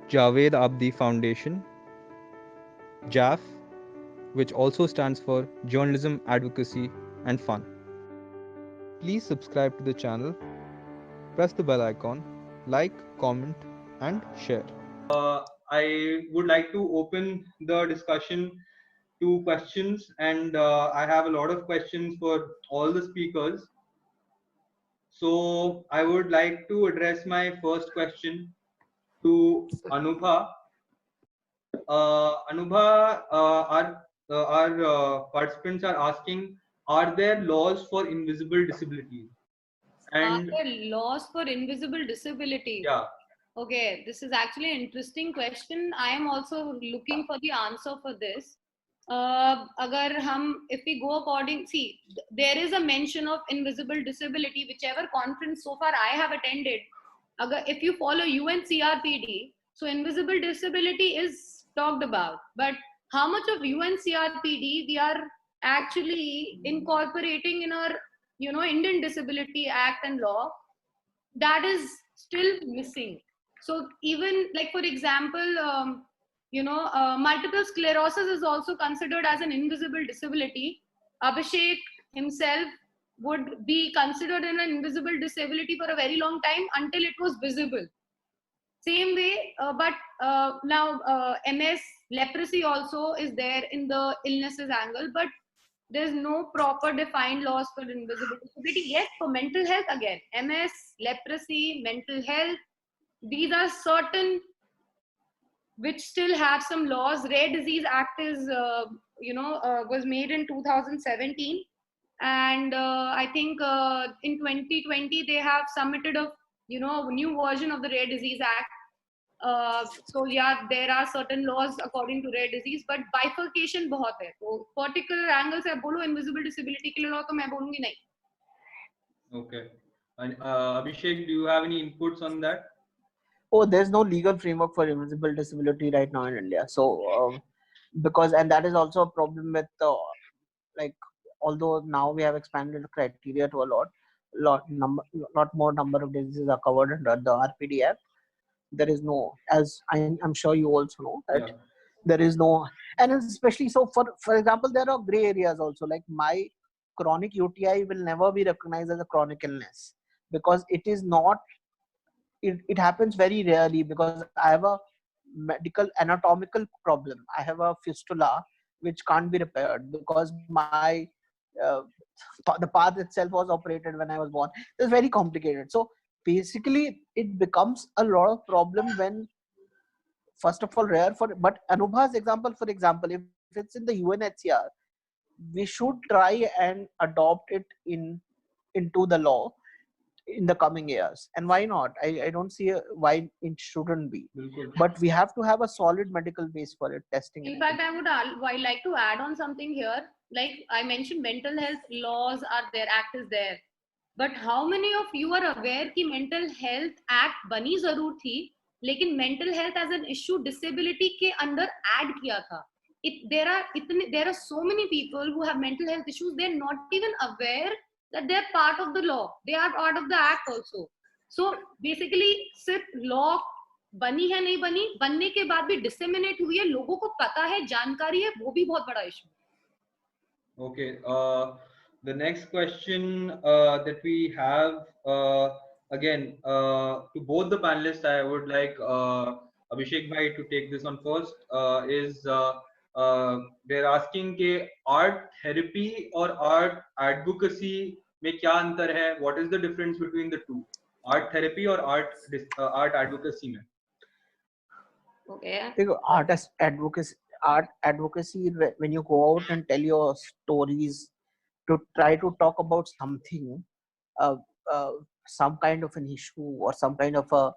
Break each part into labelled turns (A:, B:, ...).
A: Javed Abdi Foundation, JAF, which also stands for Journalism, Advocacy and Fun. Please subscribe to the channel, press the bell icon, like, comment, and share. I would like to open the discussion to questions, and I have a lot of questions for all the speakers. So I would like to address my first question to Anubha. Anubha, our participants are asking, are there laws for invisible disabilities?
B: Are
A: And
B: there laws for invisible disabilities?
A: yeah,
B: Okay, this is actually an interesting question. I am also looking for the answer for this. If we go according, see, there is a mention of invisible disability, whichever conference so far I have attended. If you follow UNCRPD, so invisible disability is talked about, but how much of UNCRPD we are actually incorporating in our, Indian Disability Act and law, that is still missing. So even like, for example, multiple sclerosis is also considered as an invisible disability. Abhishek himself would be considered an invisible disability for a very long time until it was visible. Same way, but now MS, leprosy also is there in the illnesses angle, but there's no proper defined laws for invisible disability. Yes, for mental health, again, MS, leprosy, mental health, these are certain which still have some laws. Rare Disease Act is, was made in 2017, and I think in 2020 they have submitted a, new version of the Rare Disease Act. So yeah, there are certain laws according to rare disease, but bifurcation बहुत है. तो particular angle से बोलो invisible disability के लिए law तो मैं बोलूँगी नहीं.
A: okay. And Abhishek, do you have any inputs on that?
C: Oh, there's no legal framework for invisible disability right now in India. So, and that is also a problem with like, although now we have expanded the criteria to a lot more number of diseases are covered under the RPD Act. There is no, as I'm sure you also know, that
A: Yeah.
C: there is no, and especially so for example, there are gray areas also. Like my chronic UTI will never be recognized as a chronic illness because it is not. It happens very rarely because I have a medical anatomical problem. I have a fistula which can't be repaired because my uh, the path itself was operated when I was born. It's very complicated. So basically it becomes a lot of problem when, first of all, rare for, but Anubha's example, for example, if it's in the UNHCR, we should try and adopt it into the law in the coming years. And why not? I don't see why it shouldn't be. But we have to have a solid medical base for it, testing.
B: In fact, I like to add on something here. Like I mentioned, mental health laws are there, act is there. But how many of you are aware कि mental health act बनी जरूर थी, लेकिन mental health as an issue disability के अंदर add किया था. There are so many people who have mental health issues. They're not even aware that they're part of the law. They are part of the act also. So basically, सिर्फ law बनी है नहीं बनी, बनने के बाद भी डिसेमिनेट हुई है, लोगों को पता है, जानकारी है, वो भी बहुत बड़ा issue.
A: Okay. The next question that we have, again, to both the panelists, I would like Abhishek bhai to take this on first. They're asking कि art therapy और art advocacy में क्या अंतर है? What is the difference between the two? Art therapy और art advocacy में?
B: Okay.
C: Art advocacy, when you go out and tell your stories, to try to talk about something, uh, some kind of an issue or some kind of a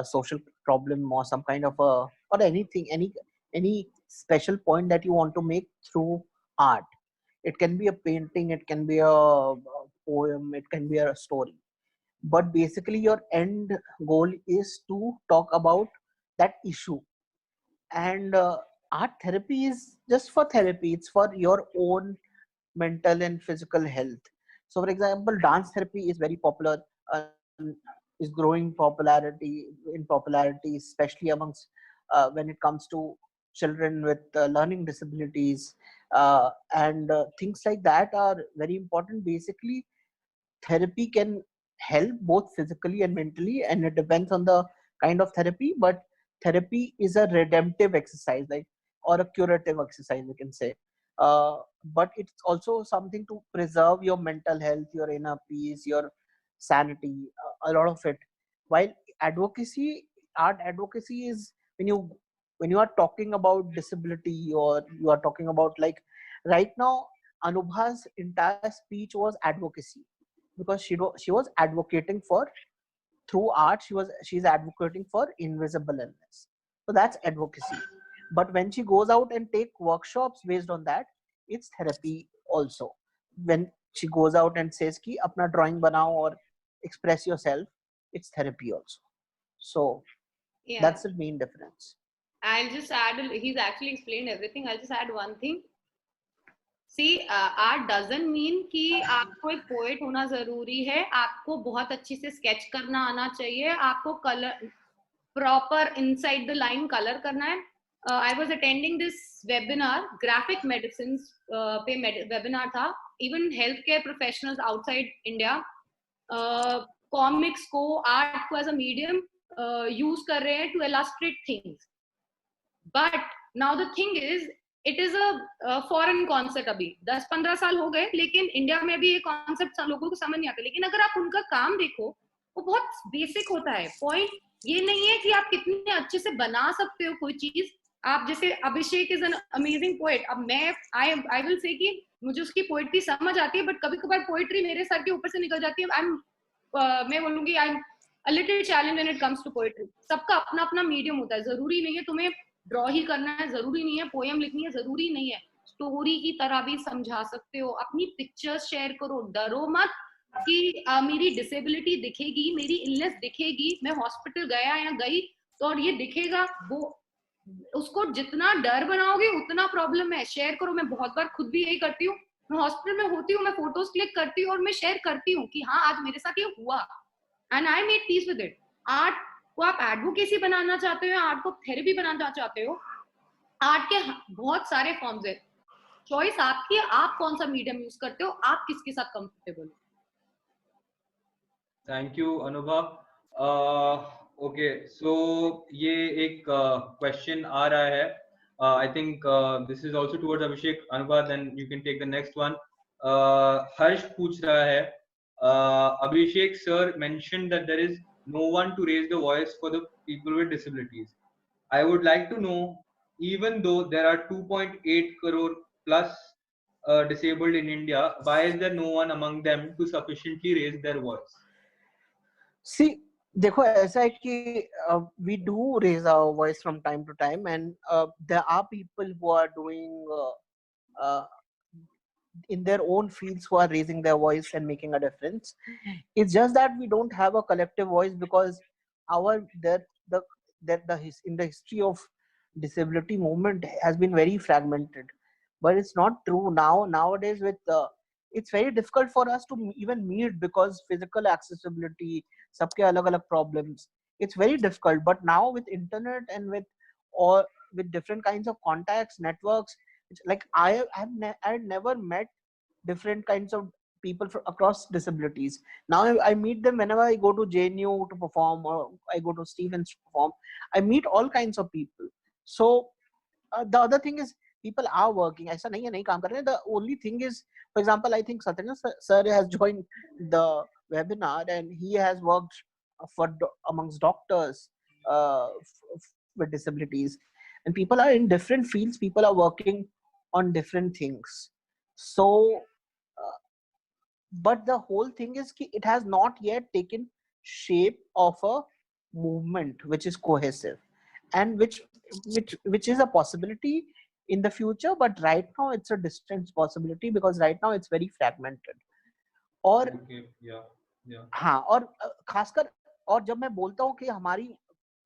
C: social problem or some kind of or anything, any special point that you want to make through art. It can be a painting, it can be a poem, it can be a story. But basically your end goal is to talk about that issue. And art therapy is just for therapy. It's for your own mental and physical health. So for example, dance therapy is very popular, is growing popularity, especially amongst when it comes to children with learning disabilities, and things like that are very important. Basically, therapy can help both physically and mentally, and it depends on the kind of therapy. But therapy is a redemptive exercise, like, or a curative exercise, we can say. But it's also something to preserve your mental health, your inner peace, your sanity, a lot of it. While advocacy, art advocacy is when you are talking about disability, or you are talking about, like, right now Anubha's entire speech was advocacy, because she was advocating for, through art, she's advocating for invisible illness. So that's advocacy. But when she goes out and take workshops based on that, it's therapy also. When she goes out and says ki apna drawing banao or express yourself, it's therapy also. So
B: Yeah.
C: that's the main difference.
B: I'll just add, he's actually explained everything. I'll just add one thing. See, art doesn't mean कि आपको एक poet होना जरूरी है, आपको बहुत अच्छे से स्केच करना आना चाहिए, आपको colour proper inside the line colour करना है. I was attending this webinar, graphic medicines पे webinar था. Even healthcare professionals outside India comics को, art को as a medium use कर रहे हैं to illustrate things. But now the thing is, it is a foreign concept. अभी 10-15 साल हो गए, लेकिन इंडिया में भी ये कॉन्सेप्ट लोगों को समझ नहीं आता. लेकिन अगर आप उनका काम देखो, वो बहुत बेसिक होता है. पॉइंट ये नहीं है कि आप कितने अच्छे से बना सकते हो कोई चीज. आप जैसे अभिषेक इज एन अमेजिंग पोएट. अब मैं आई विल से कि मुझे उसकी पोएट्री समझ आती है, बट कभी कभार पोएट्री मेरे सर के ऊपर से निकल जाती है. मैं बोलूंगी I am a little challenge when it comes to poetry. सबका अपना अपना मीडियम होता है. जरूरी नहीं है तुम्हें ड्रॉ ही करना है, जरूरी नहीं है पोएम लिखनी है, जरूरी नहीं है. स्टोरी की तरह भी समझा सकते हो. अपनी पिक्चर्स शेयर करो. डरो मत कि मेरी डिसेबिलिटी दिखेगी, मेरी इलनेस दिखेगी, मैं हॉस्पिटल गया या गई तो और ये दिखेगा. वो उसको जितना डर बनाओगे उतना प्रॉब्लम है. शेयर करो. मैं बहुत बार खुद भी यही करती हूँ. मैं हॉस्पिटल में होती हूँ, मैं फोटोज क्लिक करती हूँ और मैं शेयर करती हूँ कि हाँ आज मेरे साथ ये हुआ, and I made peace with it. Art को आप एडवोकेसी बनाना चाहते हो, आर्ट को थेरेपी बनाना चाहते हो, आर्ट के बहुत सारे फॉर्म्स है. चॉइस आपकी है, आप कौन सा मीडियम यूज करते हो, आप किसके साथ कंफर्टेबल हो.
A: Thank you Anubha. Okay, so ये एक क्वेश्चन आ रहा है. I think this is also towards Abhishek. Anubha, then you can take the next one. Harsh पूछ रहा है, Abhishek sir mentioned that there is no one to raise the voice for the people with disabilities. I would like to know, even though there are 2.8 crore plus disabled in India, why is there no one among them to sufficiently raise their voice?
C: See, देखो ऐसा है कि we do raise our voice from time to time, and there are people who are doing uh, in their own fields who are raising their voice and making a difference. It's just that we don't have a collective voice because in the history of disability movement has been very fragmented. But it's not true nowadays. With it's very difficult for us to even meet because physical accessibility, सबके अलग-अलग problems. It's very difficult. But now with internet and with different kinds of contacts, networks, like I never met different kinds of people across disabilities. Now I meet them whenever I go to JNU to perform, or I go to Stevens to perform. I meet all kinds of people. So the other thing is, people are working. ऐसा नहीं है नहीं काम कर रहे हैं. The only thing is, for example, I think Satyendra sir has joined the webinar and he has worked amongst doctors with disabilities, and people are in different fields. People are working on different things. So but the whole thing is that it has not yet taken shape of a movement which is cohesive, and which is a possibility in the future. But right now it's a distant possibility because right now it's very fragmented. और हाँ, और खासकर और जब मैं बोलता हूँ कि हमारी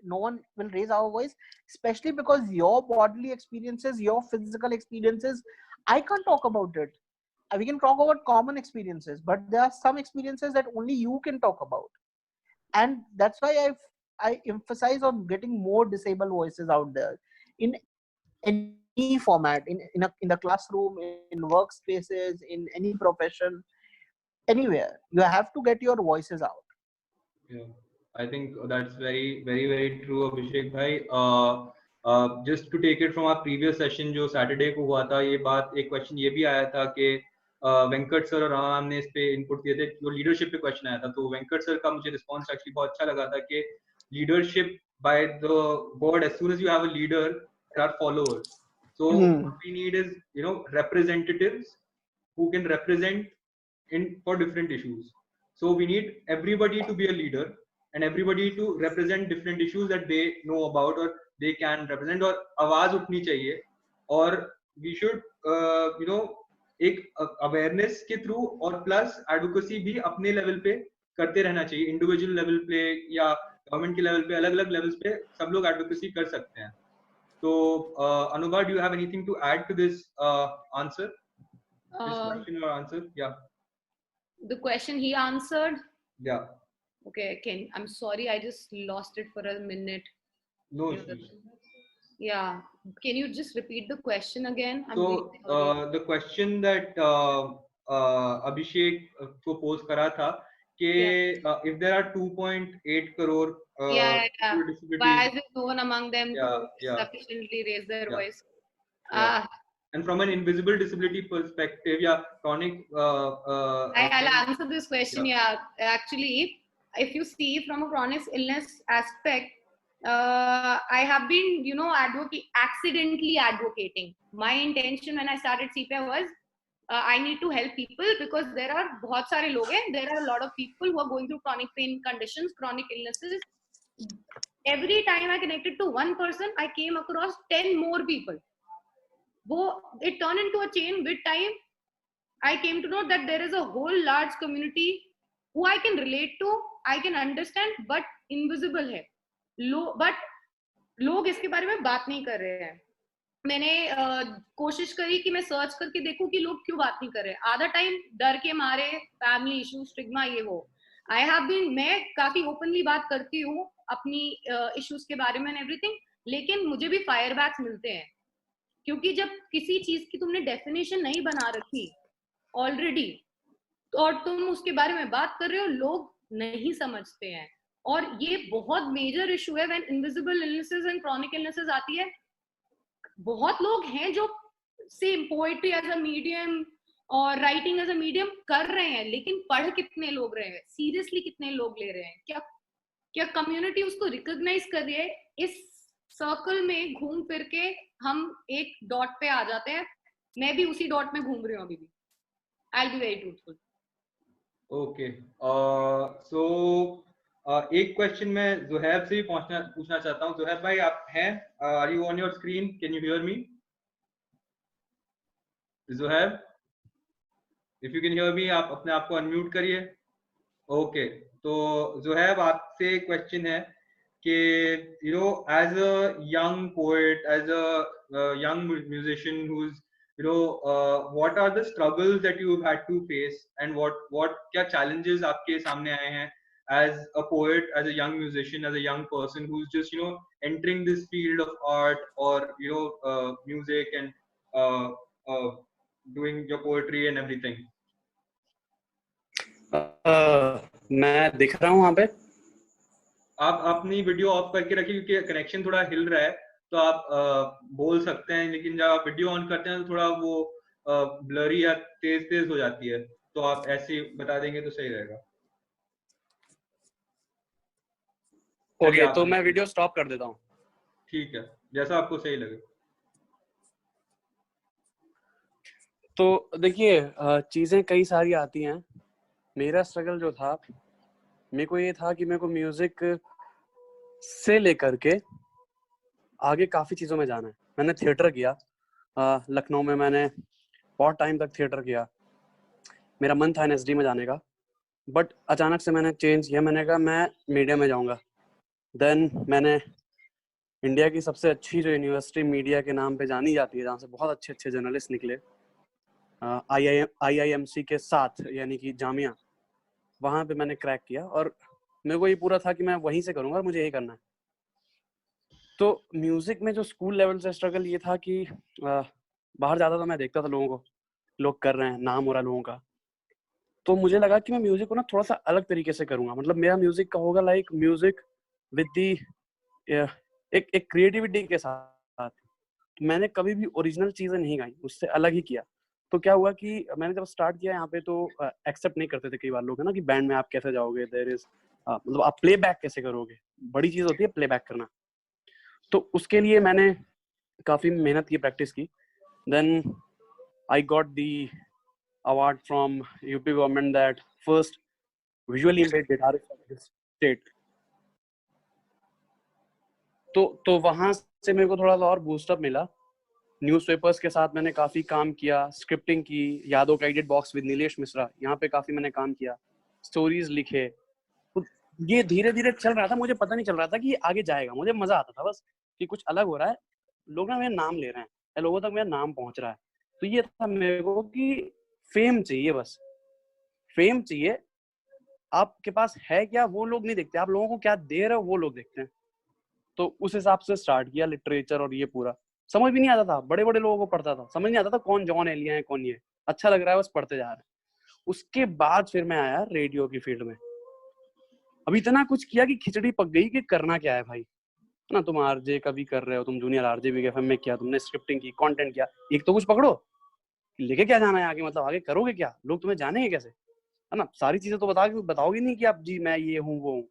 C: no one will raise our voice, especially because your bodily experiences, your physical experiences, I can't talk about it. We can talk about common experiences, but there are some experiences that only you can talk about, and that's why I emphasize on getting more disabled voices out there in any format, in the classroom, in workspaces, in any profession, anywhere. You have to get your voices out.
A: Yeah, I think that's very, very, very true, Abhishek bhai. Just to take it from our previous session जो Saturday को हुआ था, ये बात एक question ये भी आया था कि वेंकट सर और राम ने इस पे इनपुट दिए थे, जो लीडरशिप पे क्वेश्चन आया था, तो वेंकट सर का मुझे रिस्पॉन्स एक्चुअली बहुत अच्छा लगा था कि leadership by the word, as soon as you have a leader there are followers, so what we need is, you know, representatives who can represent in for different issues. So we need everybody to be a leader and everybody to represent different issues that they know about or they can represent, और आवाज उठनी चाहिए, और we should you know, एक awareness के through और plus advocacy भी अपने level पे करते रहना चाहिए, इंडिविजुअल लेवल पे या गवर्नमेंट के लेवल पे, अलग अलग लेवल्स पे सब लोग एडवोकेसी कर सकते हैं. So Anubha, do you have anything to add to this answer, this question or answer? Yeah,
B: The question he answered.
A: yeah,
B: Okay, I'm sorry, I just lost it for a minute.
A: no issues.
B: Yeah, can you just repeat the question again? I'm
A: So
B: really sorry.
A: the question that Abhishek को pose करा था कि if there are 2.8 crore
B: yeah.
A: with disabilities,
B: Why is no one among them
A: yeah,
B: to
A: yeah,
B: sufficiently raise their
A: yeah,
B: voice?
A: yeah. And from an invisible disability perspective, yeah, chronic.
B: I'll answer this question. Yeah, actually, if you see from a chronic illness aspect, I have been, you know, accidentally advocating. My intention when I started CPA was I need to help people because there are बहुत सारे लोग हैं. There are a lot of people who are going through chronic pain conditions, chronic illnesses. Every time I connected to one person, I came across 10 more people. It turned into a chain. With time, I came to know that there is a whole large community who I can relate to, I can understand, but invisible है. But लोग इसके बारे में बात नहीं कर रहे हैं. मैंने कोशिश करी कि मैं सर्च करके देखूं कि लोग क्यों बात नहीं कर रहे. आधा टाइम डर के मारे, फैमिली इशू, स्टिग्मा, ये वो. मैं काफी ओपनली बात करती हूँ अपनी इश्यूज के बारे में एवरीथिंग, लेकिन मुझे भी फायर बैक्स मिलते हैं, क्योंकि जब किसी चीज की तुमने डेफिनेशन नहीं बना रखी ऑलरेडी और तुम उसके बारे में बात कर रहे हो, लोग नहीं समझते हैं. और ये बहुत मेजर इशू है when invisible illnesses and chronic illnesses आती है. बहुत लोग हैं जो same poetry as a medium और राइटिंग एज अ मीडियम कर रहे हैं, लेकिन पढ़ कितने लोग रहे हैं, सीरियसली कितने लोग ले रहे हैं, क्या कम्युनिटी उसको रिकॉग्नाइज कर रही है? इस सर्कल में घूम फिर के हम एक डॉट पे आ जाते हैं. मैं भी उसी डॉट में घूम रही हूँ अभी भी. I'll be very truthful.
A: Okay. So एक क्वेश्चन मैं ज़ुहैब से ही पूछना चाहता हूँ. ज़ुहैब भाई आप हैं? Are you on your screen? Can you hear me? Zuhaib, if you can hear me, आप अपने आप को अनम्यूट करिए. Okay. तो ज़ुहैब आपसे क्वेश्चन है कि you know, as a young poet, as a young musician who's, you know, what are the struggles that you've had to face and what क्या challenges आपके सामने आए हैं as a poet, as a young musician, as a young person who's just, you know, entering this field of art or, you know, music and doing your poetry and everything?
D: मैं दिख रहा हूँ वहाँ पे.
A: आप अपनी वीडियो ऑफ करके रखिए क्योंकि कनेक्शन थोड़ा हिल रहा है, तो आप बोल सकते हैं, लेकिन जब आप वीडियो ऑन करते हैं तो थोड़ा वो ब्लरी या तेज हो जाती है, तो आप ऐसे बता देंगे तो सही रहेगा.
D: ओके, तो मैं वीडियो स्टॉप कर देता हूँ.
A: ठीक है, जैसा आपको सही लगे.
D: तो देखिए, चीजें कई सारी आती हैं. मेरा स्ट्रगल जो था, मेरे को ये था कि मेरे को म्यूजिक से लेकर के आगे काफी चीजों में जाना है. मैंने थिएटर किया लखनऊ में, मैंने बहुत टाइम तक थिएटर किया. मेरा मन था NSD में जाने का, बट अचानक से मैंने चेंज किया. मैंने कहा मैं मीडिया में जाऊंगा. देन मैंने इंडिया की सबसे अच्छी जो यूनिवर्सिटी मीडिया के नाम पे जानी जाती है, जहाँ से बहुत अच्छे अच्छे जर्नलिस्ट निकले, IIMC के साथ, यानी कि जामिया, वहाँ पे मैंने क्रैक किया. और मेरे को ये पूरा था कि मैं वहीं से करूंगा और मुझे यही करना है। तो म्यूजिक में जो स्कूल लेवल से स्ट्रगल ये था कि बाहर जाता था, मैं देखता था लोगों को, लोग कर रहे हैं, नाम हो रहा है लोगों का, तो मुझे लगा कि मैं म्यूजिक को ना थोड़ा सा अलग तरीके से करूंगा। मतलब मेरा म्यूजिक का होगा लाइक म्यूजिक विद दी एक क्रिएटिविटी के साथ। मैंने कभी भी ओरिजिनल चीजें नहीं गाई, उससे अलग ही किया। तो क्या हुआ कि मैंने जब स्टार्ट किया यहाँ पे तो एक्सेप्ट नहीं करते थे कई बार लोग, है ना, कि बैंड में आप कैसे जाओगे, देयर इज मतलब आप प्ले बैक कैसे करोगे, बड़ी चीज होती है प्ले बैक करना। तो उसके लिए मैंने काफी मेहनत की, प्रैक्टिस की। Then I got the award from UP government that first visually impaired guitarist of this state. तो वहां से मेरे को थोड़ा सा और बूस्टअप मिला। न्यूज़पेपर्स के साथ मैंने काफी काम किया, स्क्रिप्टिंग की, यादव का edit box with Nilesh Mishra, यहाँ पे काफी मैंने काम किया, स्टोरीज लिखे। तो ये धीरे धीरे चल रहा था, मुझे पता नहीं चल रहा था कि ये आगे जाएगा। मुझे मजा आता था बस कि कुछ अलग हो रहा है, लोग ना मेरा नाम ले रहे हैं या लोगों तक मेरा नाम पहुंच रहा है। तो ये था मेरे को कि फेम चाहिए, बस फेम चाहिए। आपके पास है क्या वो लोग नहीं देखते, आप लोगों को क्या दे रहे हो वो लोग देखते हैं। तो उस हिसाब से स्टार्ट किया लिटरेचर, और ये पूरा समझ भी नहीं आता था, बड़े बड़े लोगों को पढ़ता था, समझ नहीं आता था कौन जॉन एलिया है कौन ये, अच्छा लग रहा है बस पढ़ते जा रहे हैं। उसके बाद फिर मैं आया रेडियो की फील्ड में। अब इतना कुछ किया कि खिचड़ी पक गई कि करना क्या है भाई, ना तुम आरजे का भी कर रहे हो, तुम जूनियर आरजे भी एफएम में किया, तुमने स्क्रिप्टिंग की, कंटेंट किया, एक तो कुछ पकड़ो, लेके क्या जाना है आगे, मतलब आगे करोगे क्या, लोग तुम्हें जानेंगे कैसे, है ना। सारी चीजें तो बताओगे नहीं कि आप जी मैं ये हूँ वो हूँ।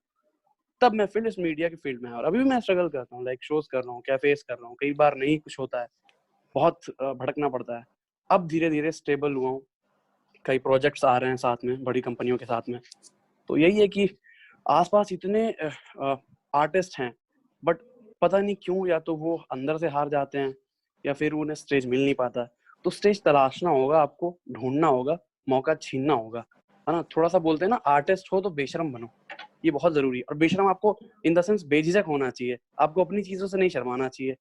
D: तब मैं फिर इस मीडिया की फील्ड में, और अभी भी मैं स्ट्रगल करता हूँ, लाइक शोज कर रहा हूँ, कैफेस कर रहा हूँ, कई बार नहीं कुछ होता है, बहुत भटकना पड़ता है। अब धीरे धीरे स्टेबल हुआ हूँ, कई प्रोजेक्ट्स आ रहे हैं साथ में, बड़ी कंपनियों के साथ में। तो यही है कि आसपास इतने आर्टिस्ट हैं, बट पता नहीं क्यों, या तो वो अंदर से हार जाते हैं या फिर उन्हें स्टेज मिल नहीं पाता। तो स्टेज तलाशना होगा, आपको ढूंढना होगा, मौका छीनना होगा, है ना। थोड़ा सा बोलते हैं ना, आर्टिस्ट हो तो बेशरम बनो, ये बहुत जरूरी है। और बेशरम आपको इन द सेंस बेझिझक होना चाहिए, आपको अपनी चीजों से नहीं शर्माना चाहिए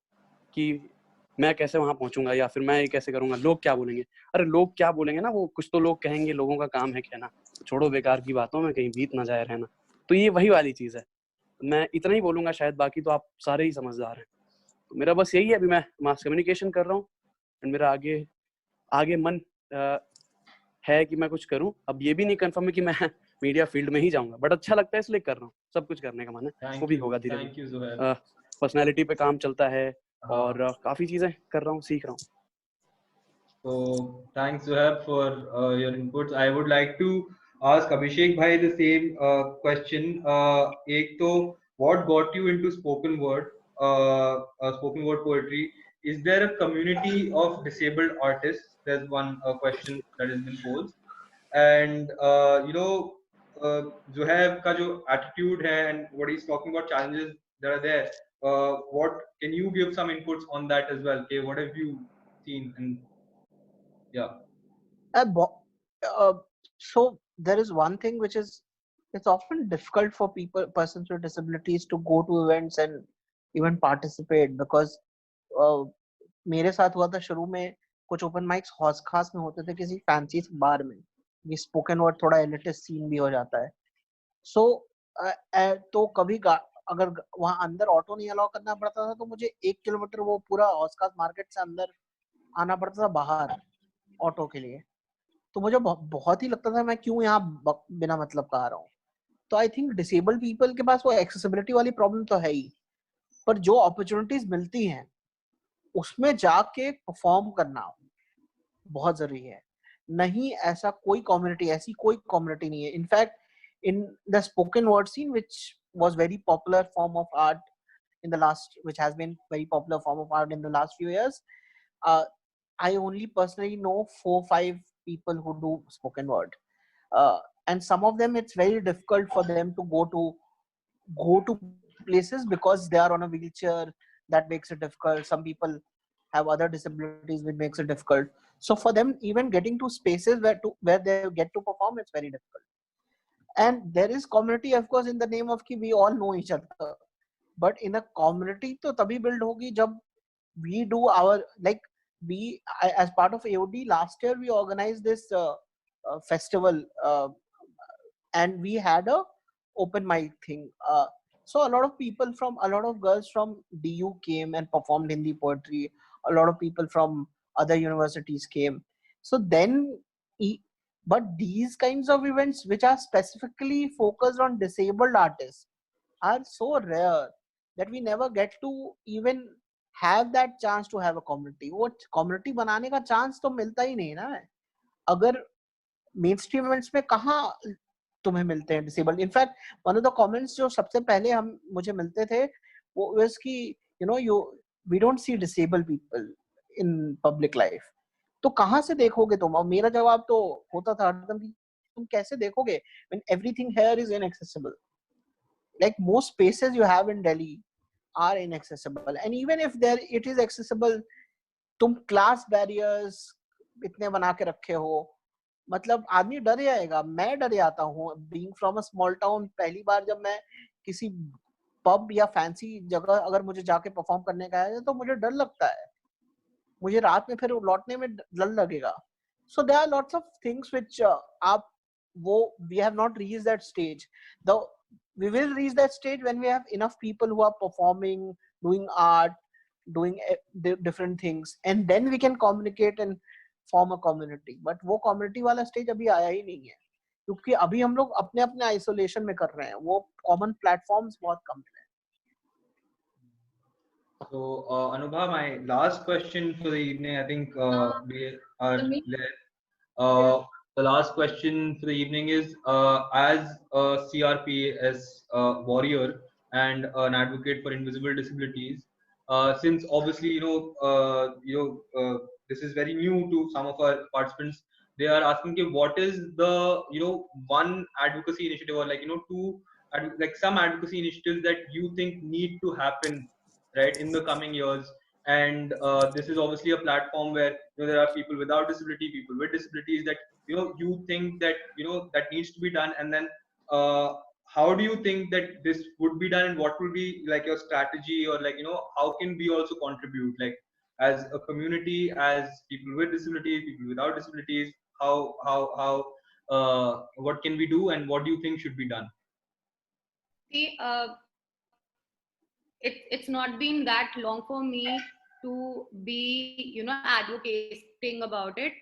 D: कि मैं कैसे वहां पहुंचूंगा या फिर मैं ये कैसे करूंगा, लोग क्या बोलेंगे। अरे लोग क्या बोलेंगे ना, वो कुछ तो लोग कहेंगे, लोगों का काम है कहना, छोड़ो बेकार की बातों में कहीं बीत ना जाए रहना। तो ये वही वाली चीज है, मैं इतना ही बोलूंगा शायद, बाकी तो आप सारे ही समझदार हैं। तो मेरा बस यही है, अभी मैं मास कम्युनिकेशन कर रहा हूँ, एंड मेरा आगे आगे मन है कि मैं कुछ करूं। अब ये भी नहीं कंफर्म है कि मैं मीडिया फील्ड में ही जाऊंगा, बट अच्छा लगता है इसलिए कर रहा हूँ, सब कुछ करने का मन है, वो भी होगा धीरे धीरे। पर्सनैलिटी पे काम चलता है, और काफी चीजें कर रहा हूँ, सीख रहा हूँ।
A: So thanks Zohab for your inputs. I would like to ask Abhishek bhai the same question. एक तो what got you into spoken word, spoken word poetry? Is there a community of disabled artists? There's one question that has been posed. And Zohab का जो attitude है and what he's talking about challenges that are there. What can you give some inputs on that as well? Okay, what have you seen? And yeah.
C: So there is one thing which is, it's often difficult for persons with disabilities to go to events and even participate, because मेरे साथ हुआ था शुरू में, कुछ open mics हौस खास में होते थे किसी फैंसी बार में, ये स्पोकन वर्ड थोड़ा एलिटिस्ट सीन भी हो जाता है। सो तो कभी अगर वहां अंदर ऑटो नहीं अलाउ करना पड़ता था, तो मुझे 1 किलोमीटर वो पूरा हौस खास मार्केट से अंदर आना पड़ता था बाहर ऑटो के लिए। तो मुझे बहुत ही लगता था मैं क्यों यहाँ बिना मतलब का आ रहा हूँ। तो आई थिंक डिसेबल्ड पीपल के पास वो एक्सेसिबिलिटी वाली प्रॉब्लम तो है ही, पर जो अपॉर्चुनिटीज मिलती हैं उसमें जाके परफॉर्म करना बहुत जरूरी है। नहीं ऐसा कोई कम्युनिटी नहीं है। In fact in the spoken word scene which was very popular form of art in the last, which has been very popular form of art in the last few years, I only personally know 4-5 people who do spoken word, and some of them it's very difficult for them to go to places because they are on a wheelchair. That makes it difficult. Some people have other disabilities which makes it difficult. So for them, even getting to spaces where they get to perform, it's very difficult. And there is community, of course, in the name of ki we all know each other, but in a community तो तभी build होगी जब we do our, like as part of AOD last year we organized this festival, and we had a open mic thing. So a lot of girls from DU came and performed Hindi poetry. A lot of people from other universities came. So then, but these kinds of events which are specifically focused on disabled artists are so rare that we never get to even have that chance to have a community. वो community बनाने का chance तो मिलता ही नहीं ना. अगर mainstream events में कहाँ तुम्हें मिलते हैं disabled? In fact, one of the comments जो सबसे पहले मुझे मिलते थे वो was कि we don't see disabled people in public life. तो कहाँ से देखोगे तुम? और मेरा जवाब तो होता था हरदम कि तुम कैसे देखोगे when everything here is inaccessible. Like most spaces you have in Delhi are inaccessible, and even if it is accessible, तुम class barriers इतने बना के रखे हो, मतलब आदमी डर जाएगा. मैं डर जाता हूँ being from a small town. पहली बार जब मैं किसी पब या फैंसी जगह अगर मुझे जाके परफॉर्म करने का है तो मुझे डर लगता है. मुझे रात में फिर लौटने में डर लगेगा. So there are lots of things which we have not reached that stage. We will reach that stage when we have enough people who are performing, doing art, doing different things, and then we can communicate and form a community. But वो community वाला stage अभी आया ही नहीं है, क्योंकि अभी हम लोग अपने अपने isolation में कर रहे हैं. वो common platforms बहुत कम हैं.
A: So, Anubha, my last question for the evening, I think we are the last question for the evening is, as a CRPS warrior and an advocate for invisible disabilities, since obviously this is very new to some of our participants, they are asking what is the one advocacy initiative or two some advocacy initiatives that you think need to happen right in the coming years. And this is obviously a platform where there are people without disability, people with disabilities that you think that that needs to be done. And then how do you think that this would be done, and what will be like your strategy, or how can we also contribute, like as a community, as people with disabilities, people without disabilities? How what can we do, and what do you think should be done?
B: See, it's not been that long for me to be advocating about it.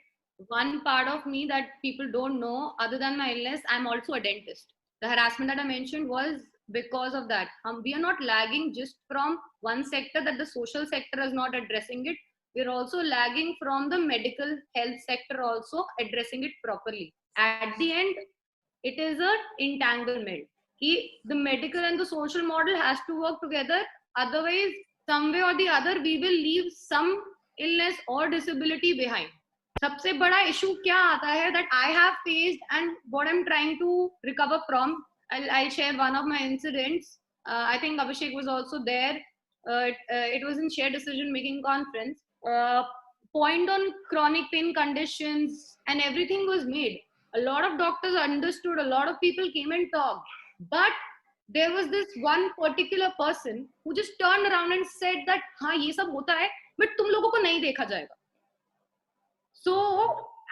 B: One part of me that people don't know, other than my illness, I'm also a dentist. The harassment that I mentioned was because of that. We are not lagging just from one sector, that the social sector is not addressing it. We're also lagging from the medical health sector also addressing it properly. At the end, it is an entanglement. The medical and the social model has to work together. Otherwise, some way or the other, we will leave some illness or disability behind. सबसे बड़ा issue क्या आता है that I have faced and what I'm trying to recover from. I'll share one of my incidents. I think Abhishek was also there. It was in shared decision making conference. Point on chronic pain conditions and everything was made. A lot of doctors understood, a lot of people came and talked, but there was this one particular person who just turned around and said that हाँ ये सब होता है but तुम लोगों को नहीं देखा जाएगा. So,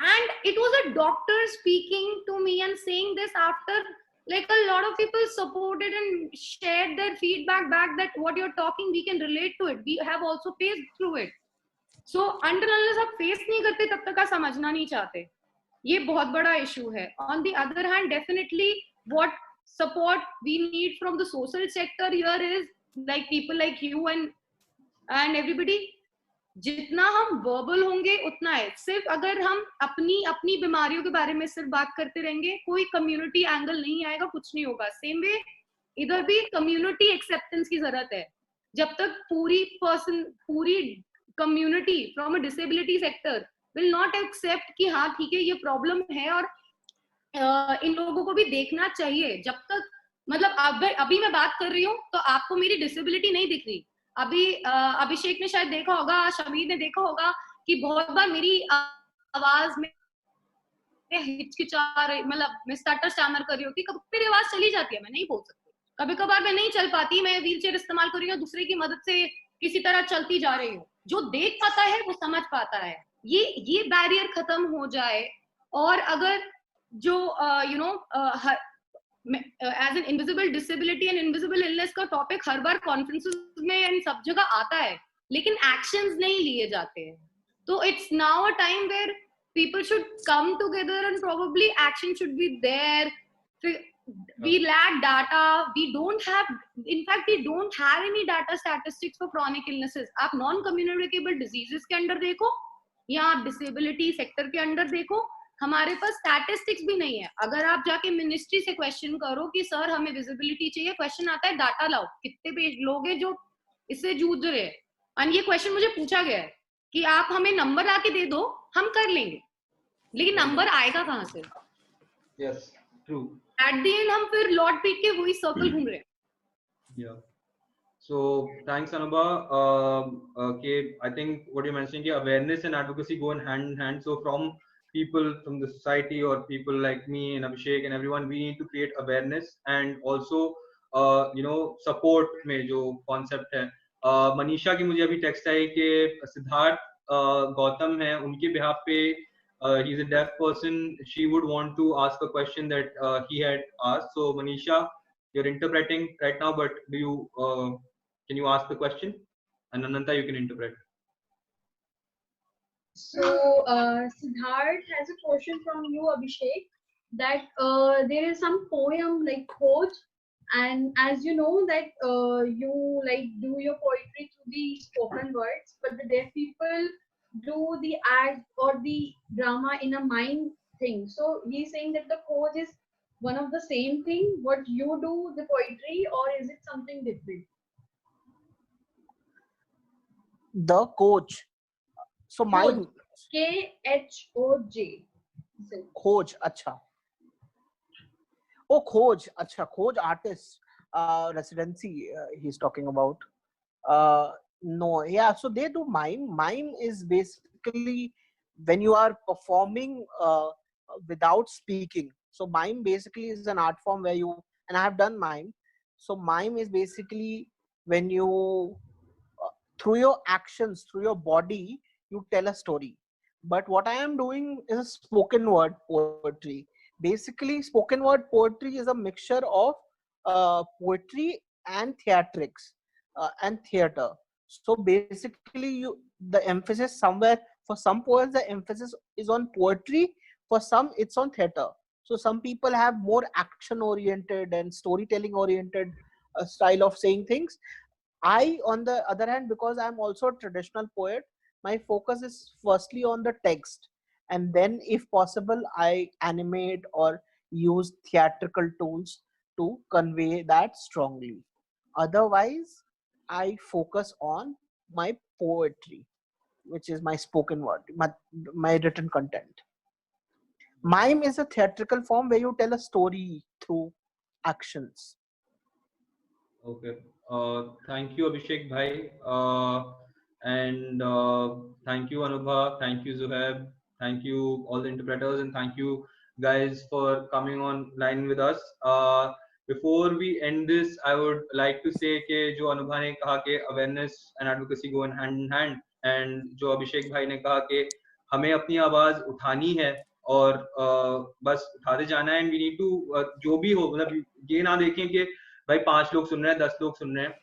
B: and it was a doctor speaking to me and saying this after like a lot of people supported and shared their feedback back that what you're talking, we can relate to it. We have also faced through it. So, until unless आप face नहीं करते तब तक आप समझना नहीं चाहते. ये बहुत बड़ा issue है. On the other hand, definitely what support we need from the social sector here is like people like you and everybody. जितना हम वर्बल होंगे उतना है. सिर्फ अगर हम अपनी बीमारियों के बारे में सिर्फ बात करते रहेंगे, कोई कम्युनिटी एंगल नहीं आएगा, कुछ नहीं होगा. सेम वे इधर भी कम्युनिटी एक्सेप्टेंस की जरूरत है. जब तक पूरी community from a disability sector will not accept कि हाँ ठीक है ये प्रॉब्लम है और इन लोगों को भी देखना चाहिए, जब तक मतलब अभी मैं बात कर रही हूँ तो आपको मेरी डिसेबिलिटी नहीं दिख रही. अभी अभिषेक ने शायद देखा होगा, शमीर ने देखा होगा कि बहुत बार मेरी आवाज में हिचकिचा रही, मतलब मैं स्टटर स्टैमर कर रही होती, कभी मेरी आवाज चली जाती है, मैं नहीं बोल सकती. कभी कभार मैं नहीं चल पाती, मैं व्हील चेयर इस्तेमाल कर रही हूँ, दूसरे की मदद से किसी तरह चलती जा रही हूँ. जो देख पाता है वो समझ पाता है. ये बैरियर खत्म हो जाए और अगर जो as an invisible disability and invisible illness का टॉपिक हर बार कॉन्फ्रेंसेस में एंड सब जगह आता है, लेकिन एक्शंस नहीं लिए जाते हैं. तो it's now a time where people should come together and probably action should be there. We lack data, we don't have, in fact we don't have any data statistics for chronic illnesses. आप non communicable diseases के अंदर देखो या आप disability sector के अंदर देखो, हमारे पास statistics भी नहीं है. अगर आप जाके मिनिस्ट्री से क्वेश्चन करो कि सर हमें विजिबिलिटी चाहिए, क्वेश्चन आता है डाटा लाओ, कितने लोग हैं जो इससे जूझ रहे हैं. और ये क्वेश्चन मुझे पूछा गया है कि आप हमें नंबर आके दे दो, हम कर लेंगे, लेकिन नंबर आएगा कहाँ से?
A: Yes, true.
B: At the end हम फिर लौट पीट के वही सर्कल घूम रहे हैं.
A: Yeah. So thanks Anubha. Okay, I think what you mentioned, awareness and advocacy go hand in hand. So from people from the society or people like me and Abhishek and everyone, we need to create awareness and also support में जो concept है. मनीषा की मुझे अभी text I कि सिद्धार्थ गौतम है, उनके behalf पे he's a deaf person. She would want to ask a question that he had asked. So Manisha, you're interpreting right now, but do you can you ask the question? And Ananta, you can interpret.
E: So Siddharth has a question from you, Abhishek, that there is some poem like Khoj, and as you know that you like do your poetry through the spoken words, but the deaf people do the act or the drama in a mime thing. So he's saying that the Khoj is one of the same thing, what you do, the poetry, or is it something different?
C: The coach. So mime.
E: Khoj.
C: Khoj, acha. Oh, Khoj, acha. Khoj artist residency he's talking about. No, yeah. So they do mime. Mime is basically when you are performing without speaking. So mime basically is an art form where you, and I have done mime. So mime is basically when you through your actions, through your body, you tell a story. But what I am doing is a spoken word poetry. Basically, spoken word poetry is a mixture of poetry and theatrics and theater. So basically, the emphasis somewhere, for some poets, the emphasis is on poetry. For some, it's on theater. So some people have more action-oriented and storytelling-oriented style of saying things. I, on the other hand, because I'm also a traditional poet, my focus is firstly on the text, and then if possible I animate or use theatrical tools to convey that strongly. Otherwise I focus on my poetry, which is my spoken word, my written content. Mime is a theatrical form where you tell a story through actions.
A: Okay, thank you Abhishek bhai, and thank you Anubha, thank you Zuhaib, thank you all the interpreters, and thank you guys for coming online with us. Before we end this, I would like to say कि जो अनुभा ने कहा कि awareness and advocacy go hand in hand, and जो अभिषेक भाई ने कहा कि हमें अपनी आवाज उठानी है और बस उठाते जाना है, and we need to जो भी हो, मतलब ये ना देखें कि भाई 5 लोग सुन रहे हैं, 10 लोग सुन रहे हैं,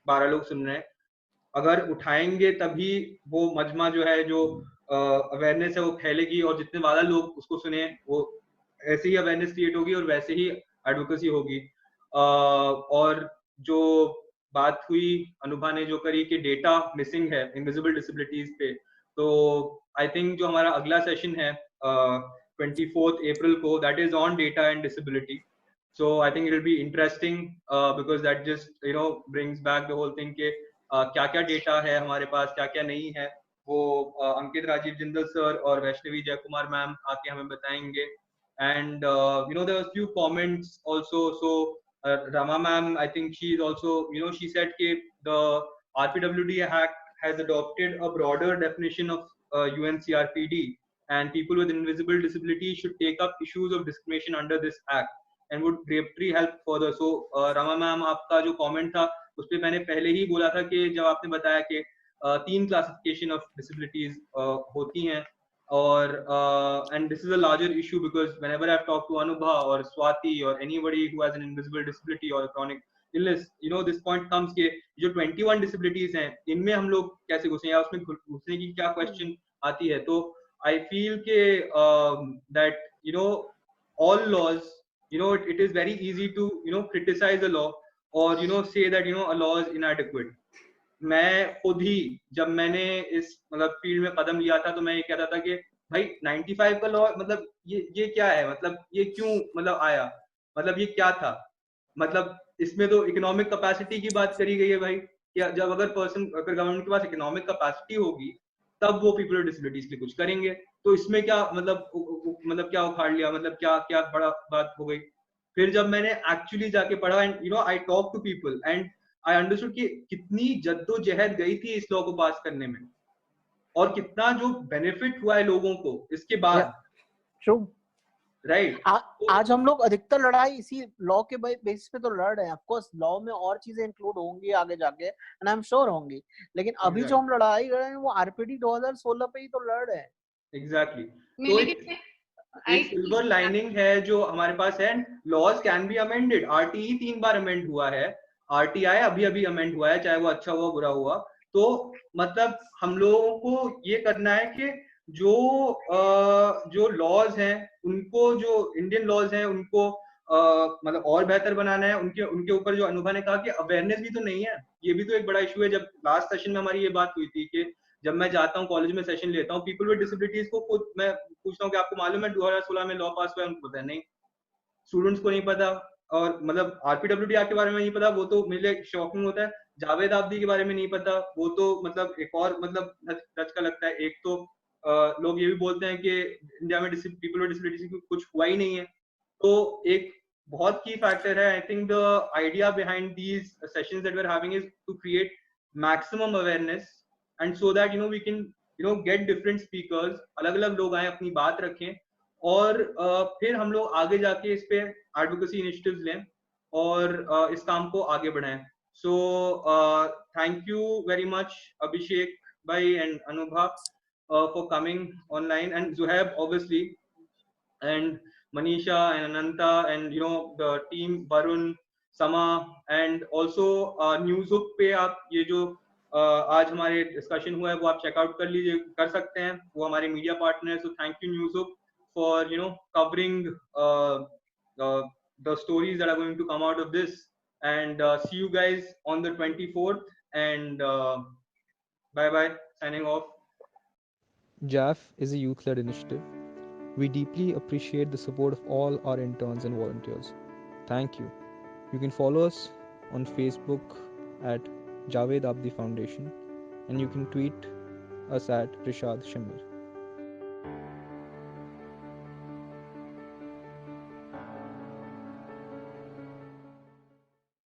A: 12 लोग सुन रहे हैं. अगर उठाएंगे तभी वो मजमा जो है, जो अवेयरनेस है, वो फैलेगी, और जितने ज्यादा लोग उसको सुने, वो ऐसे ही अवेयरनेस क्रिएट होगी और वैसे ही एडवोकेसी होगी. और जो बात हुई अनुभा ने जो करी कि डेटा मिसिंग है इनविजिबल डिसेबिलिटीज पे, तो आई थिंक जो हमारा अगला सेशन है 24 अप्रैल को, that is on data and disability. So I think it will be interesting because that just brings back the whole thing के क्या-क्या डेटा है हमारे पास, क्या-क्या नहीं है, वो अंकित राजीव जिंदल सर और वैष्णवी जय कुमार मैम आके हमें बताएंगे. And there were few comments also. So Rama ma'am, I think she is also, she said that the RPWD Act has adopted a broader definition of UNCRPD, and people with invisible disability should take up issues of discrimination under this act and would greatly help further. So Rama ma'am, आपका जो comment था उस पे मैंने पहले ही बोला था कि जब आपने बताया कि 3 क्लासिफिकेशन ऑफ डिसेबिलिटीज होती हैं, or and this is a larger issue because whenever I've talked to Anubha or Swati or anybody who has an invisible disability or a chronic illness, this point comes कि जो 21 disabilities हैं इनमें हम लोग कैसे घुसे या उसमें घुसने की क्या question आती है. तो I feel कि that all laws, it is very easy to criticize a law or say that a law is inadequate. मैं खुद ही जब मैंने इस मतलब फील्ड में कदम लिया था तो मैं ये कहता था कि भाई 95 का लॉ मतलब ये क्या है, मतलब ये क्यों मतलब आया, मतलब ये क्या था, मतलब इसमें तो इकोनॉमिक कैपेसिटी की बात करी गई है भाई कि जब अगर गवर्नमेंट के पास इकोनॉमिक कैपेसिटी होगी तब वो पीपल विद डिसेबिलिटीज के लिए कुछ करेंगे. तो इसमें क्या मतलब क्या उखाड़ लिया, मतलब क्या क्या बड़ा बात हो गई. फिर जब मैंने एक्चुअली जाके पढ़ा and I talk to people and I understood कि कितनी जद्दोजहद गई थी इस लॉ को पास करने में और कितना जो बेनिफिट हुआ है लोगों को इसके बाद.
C: ट्रू.
A: राइट.
C: आज हम लोग अधिकतर लड़ाई इसी लॉ के बेसिस पे तो लड़ रहे हैं. ऑफ कोर्स लॉ में और चीजें इंक्लूड होंगी आगे जाके एंड आई एम श्योर होंगी, लेकिन अभी जो हम लड़ाई लड़ रहे हैं वो आरपीडी 2016 पे ही तो लड़ रहे हैं.
A: एग्जैक्टली. तो एक सिल्वर लाइनिंग है जो हमारे पास है. Laws can be amended. RTE 3 बार अमेंड हुआ है, आरटीआई अभी अमेंड हुआ है, चाहे वो अच्छा हुआ बुरा हुआ. तो मतलब हम लोगों को ये करना है कि जो लॉज हैं उनको, जो इंडियन लॉज हैं उनको मतलब और बेहतर बनाना है. उनके ऊपर जो अनुभव ने कहा कि अवेयरनेस भी तो नहीं है, ये भी तो एक बड़ा इशू है. जब लास्ट सेशन में हमारी ये बात हुई थी कि जब मैं जाता हूँ कॉलेज में सेशन लेता हूँ, पीपल विद डिसेबिलिटीज को खुद मैं पूछता हूँ कि आपको मालूम है 2016 में लॉ पास हुआ है, उनको पता है नहीं, स्टूडेंट्स को नहीं पता. और मतलब आरपीडब्ल्यूडी एक्ट के बारे में नहीं पता, वो तो मेरे लिए शॉकिंग होता है. जावेद आब्दी के बारे में नहीं पता, वो तो मतलब एक और मतलब धचका लगता है. एक तो लोग ये भी बोलते हैं कि इंडिया में पीपल विद डिसेबिलिटीज कुछ हुआ ही नहीं है. तो एक बहुत की फैक्टर है. I think the idea behind these sessions that we are having is to create maximum awareness and so that we can get different speakers, अलग अलग लोग आए अपनी बात रखें और फिर हम लोग आगे जाके इस पे एडवोकेसी इनिशिएटिव्स लें और इस काम को आगे बढ़ाएं. So thank you very much Abhishek भाई and Anubha for coming online, and Zuhaib obviously, and Manisha and Ananta and the team Varun, Sama, and also Newshook पे आप ये जो आज हमारे डिस्कशन हुआ है वो आप चेकआउट कर सकते हैं, वो हमारे media partner. So thank you Newshook for covering the stories that are going to come out of this, and see you guys on the 24th, and bye bye, signing off.
F: JAF is a youth-led initiative. We deeply appreciate the support of all our interns and volunteers. Thank you. You can follow us on Facebook at Javed Abdi Foundation, and you can tweet us at Rishad Shamir.